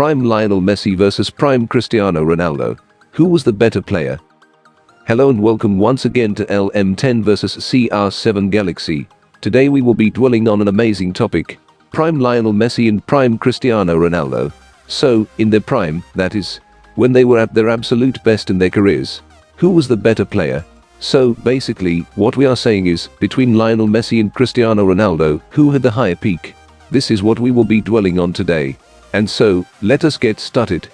Prime Lionel Messi versus Prime Cristiano Ronaldo. Who was the better player? Hello and welcome once again to LM10 vs CR7 Galaxy. Today we will be dwelling on an amazing topic. Prime Lionel Messi and Prime Cristiano Ronaldo. So, in their prime, that is, when they were at their absolute best in their careers. Who was the better player? So, basically, what we are saying is, between Lionel Messi and Cristiano Ronaldo, who had the higher peak? This is what we will be dwelling on today. And so, let us get started.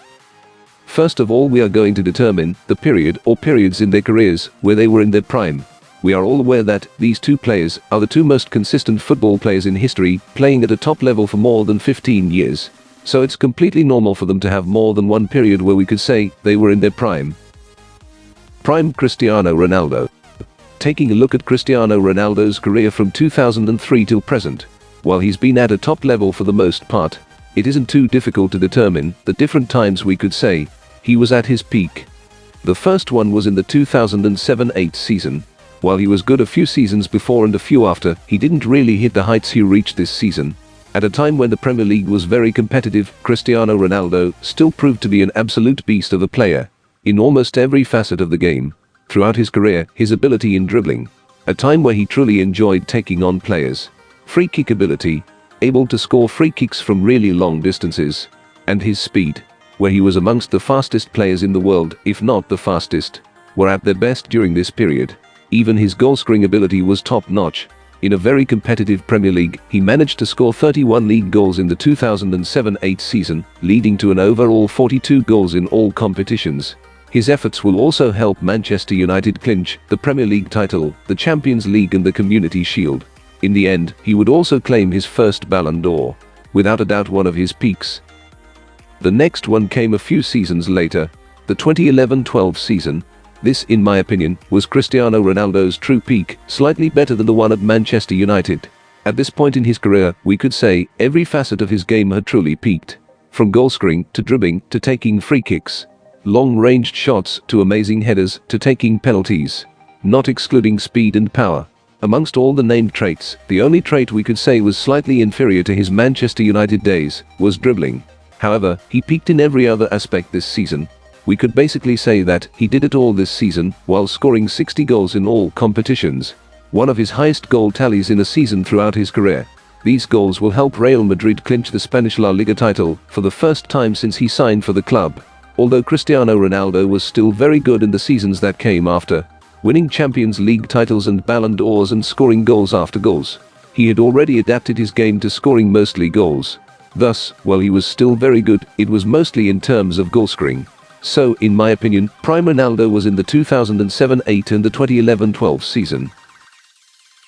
First of all, we are going to determine the period or periods in their careers where they were in their prime. We are all aware that these two players are the two most consistent football players in history, playing at a top level for more than 15 years. So it's completely normal for them to have more than one period where we could say they were in their prime. Prime Cristiano Ronaldo. Taking a look at Cristiano Ronaldo's career from 2003 till present. While he's been at a top level for the most part, it isn't too difficult to determine the different times we could say he was at his peak. The first one was in the 2007-8 season. While he was good a few seasons before and a few after, he didn't really hit the heights he reached this season. At a time when the Premier League was very competitive, Cristiano Ronaldo still proved to be an absolute beast of a player. In almost every facet of the game. Throughout his career, his ability in dribbling. A time where he truly enjoyed taking on players. Free kick ability. Able to score free kicks from really long distances. And his speed, where he was amongst the fastest players in the world, if not the fastest, were at their best during this period. Even his goal-scoring ability was top-notch. In a very competitive Premier League, he managed to score 31 league goals in the 2007-8 season, leading to an overall 42 goals in all competitions. His efforts will also help Manchester United clinch the Premier League title, the Champions League and the Community Shield. In the end, he would also claim his first Ballon d'Or. Without a doubt one of his peaks. The next one came a few seasons later, the 2011-12 season. This, in my opinion, was Cristiano Ronaldo's true peak, slightly better than the one at Manchester United. At this point in his career, we could say every facet of his game had truly peaked. From goal-scoring, to dribbling, to taking free kicks. Long-ranged shots, to amazing headers, to taking penalties. Not excluding speed and power. Amongst all the named traits, the only trait we could say was slightly inferior to his Manchester United days, was dribbling. However, he peaked in every other aspect this season. We could basically say that he did it all this season, while scoring 60 goals in all competitions. One of his highest goal tallies in a season throughout his career. These goals will help Real Madrid clinch the Spanish La Liga title, for the first time since he signed for the club. Although Cristiano Ronaldo was still very good in the seasons that came after. Winning Champions League titles and Ballon d'Ors and scoring goals after goals. He had already adapted his game to scoring mostly goals. Thus, while he was still very good, it was mostly in terms of goal scoring. So, in my opinion, Prime Ronaldo was in the 2007-8 and the 2011-12 season.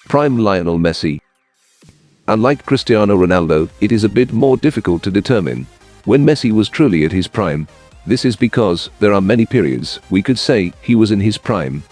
Prime Lionel Messi. Unlike Cristiano Ronaldo, it is a bit more difficult to determine when Messi was truly at his prime. This is because there are many periods we could say he was in his prime.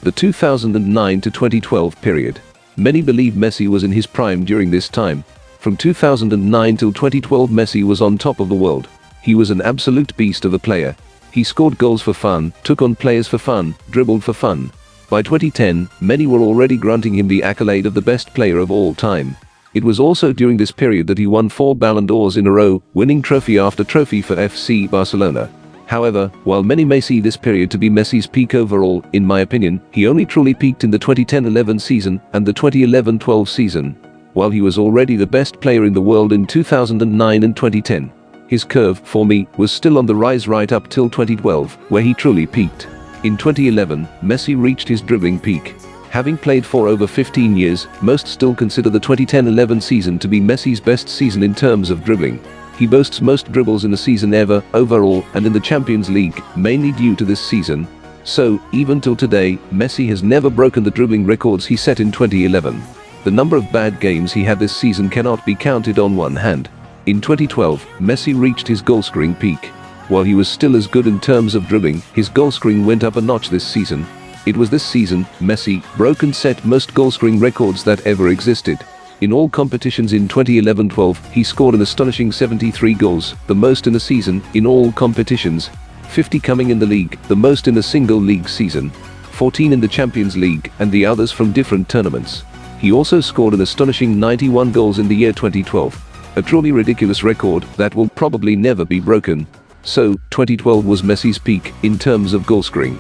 The 2009 to 2012 period. Many believe Messi was in his prime during this time. From 2009 till 2012 Messi was on top of the world. He was an absolute beast of a player. He scored goals for fun, took on players for fun, dribbled for fun. By 2010, many were already granting him the accolade of the best player of all time. It was also during this period that he won 4 Ballon d'Ors in a row, winning trophy after trophy for FC Barcelona. However, while many may see this period to be Messi's peak overall, in my opinion, he only truly peaked in the 2010-11 season and the 2011-12 season. While he was already the best player in the world in 2009 and 2010. His curve, for me, was still on the rise right up till 2012, where he truly peaked. In 2011, Messi reached his dribbling peak. Having played for over 15 years, most still consider the 2010-11 season to be Messi's best season in terms of dribbling. He boasts most dribbles in a season ever, overall, and in the Champions League, mainly due to this season. So, even till today, Messi has never broken the dribbling records he set in 2011. The number of bad games he had this season cannot be counted on one hand. In 2012, Messi reached his goal-scoring peak. While he was still as good in terms of dribbling, his goal-scoring went up a notch this season. It was this season, Messi broke and set most goal-scoring records that ever existed. In all competitions in 2011-12, he scored an astonishing 73 goals, the most in a season, in all competitions. 50 coming in the league, the most in a single league season. 14 in the Champions League, and the others from different tournaments. He also scored an astonishing 91 goals in the year 2012. A truly ridiculous record that will probably never be broken. So, 2012 was Messi's peak in terms of goal scoring.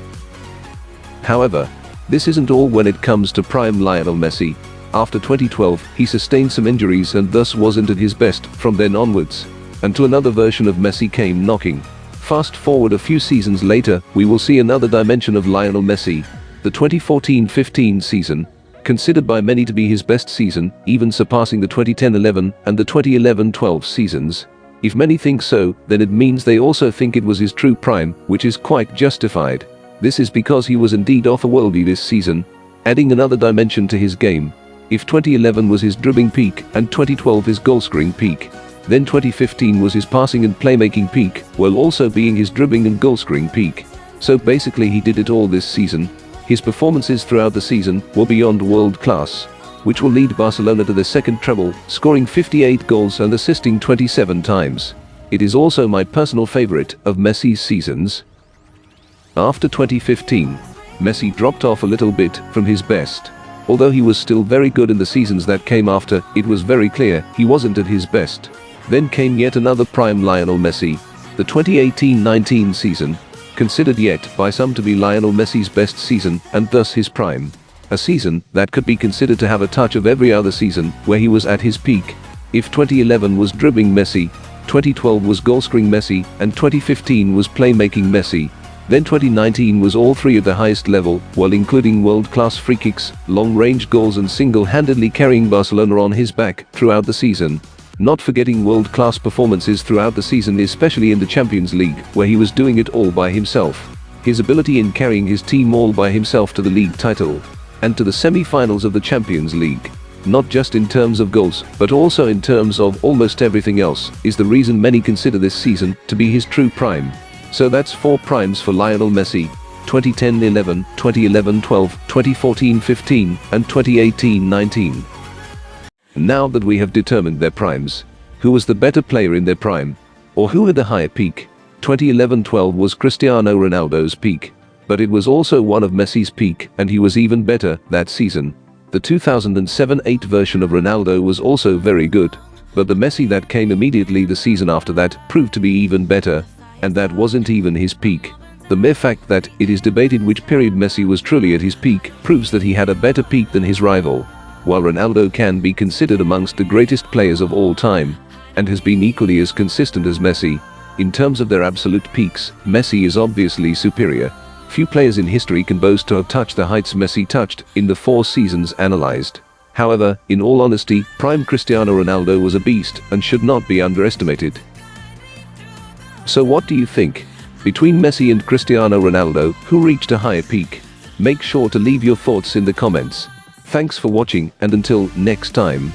However, this isn't all when it comes to prime Lionel Messi. After 2012, he sustained some injuries and thus wasn't at his best from then onwards, until another version of Messi came knocking. Fast forward a few seasons later, we will see another dimension of Lionel Messi. The 2014-15 season, considered by many to be his best season, even surpassing the 2010-11 and the 2011-12 seasons. If many think so, then it means they also think it was his true prime, which is quite justified. This is because he was indeed otherworldly this season, adding another dimension to his game. If 2011 was his dribbling peak and 2012 his goal-scoring peak, then 2015 was his passing and playmaking peak, while also being his dribbling and goal-scoring peak. So basically he did it all this season. His performances throughout the season were beyond world-class, which will lead Barcelona to their second treble, scoring 58 goals and assisting 27 times. It is also my personal favorite of Messi's seasons. After 2015, Messi dropped off a little bit from his best. Although he was still very good in the seasons that came after, it was very clear he wasn't at his best. Then came yet another prime Lionel Messi, the 2018-19 season, considered yet by some to be Lionel Messi's best season and thus his prime. A season that could be considered to have a touch of every other season where he was at his peak. If 2011 was dribbling Messi, 2012 was goal-scoring Messi, and 2015 was playmaking Messi, then 2019 was all three at the highest level, while including world-class free kicks, long-range goals and single-handedly carrying Barcelona on his back throughout the season. Not forgetting world-class performances throughout the season, especially in the Champions League, where he was doing it all by himself. His ability in carrying his team all by himself to the league title, and to the semi-finals of the Champions League, not just in terms of goals, but also in terms of almost everything else, is the reason many consider this season to be his true prime. So that's 4 primes for Lionel Messi: 2010-11, 2011-12, 2014-15, and 2018-19. Now that we have determined their primes, who was the better player in their prime? Or who had the higher peak? 2011-12 was Cristiano Ronaldo's peak, but it was also one of Messi's peak, and he was even better that season. The 2007-8 version of Ronaldo was also very good, but the Messi that came immediately the season after that proved to be even better. And that wasn't even his peak. The mere fact that it is debated which period Messi was truly at his peak proves that he had a better peak than his rival. While Ronaldo can be considered amongst the greatest players of all time, and has been equally as consistent as Messi, in terms of their absolute peaks, Messi is obviously superior. Few players in history can boast to have touched the heights Messi touched in the 4 seasons analyzed. However, in all honesty, prime Cristiano Ronaldo was a beast and should not be underestimated. So what do you think? Between Messi and Cristiano Ronaldo, who reached a higher peak? Make sure to leave your thoughts in the comments. Thanks for watching, and until next time.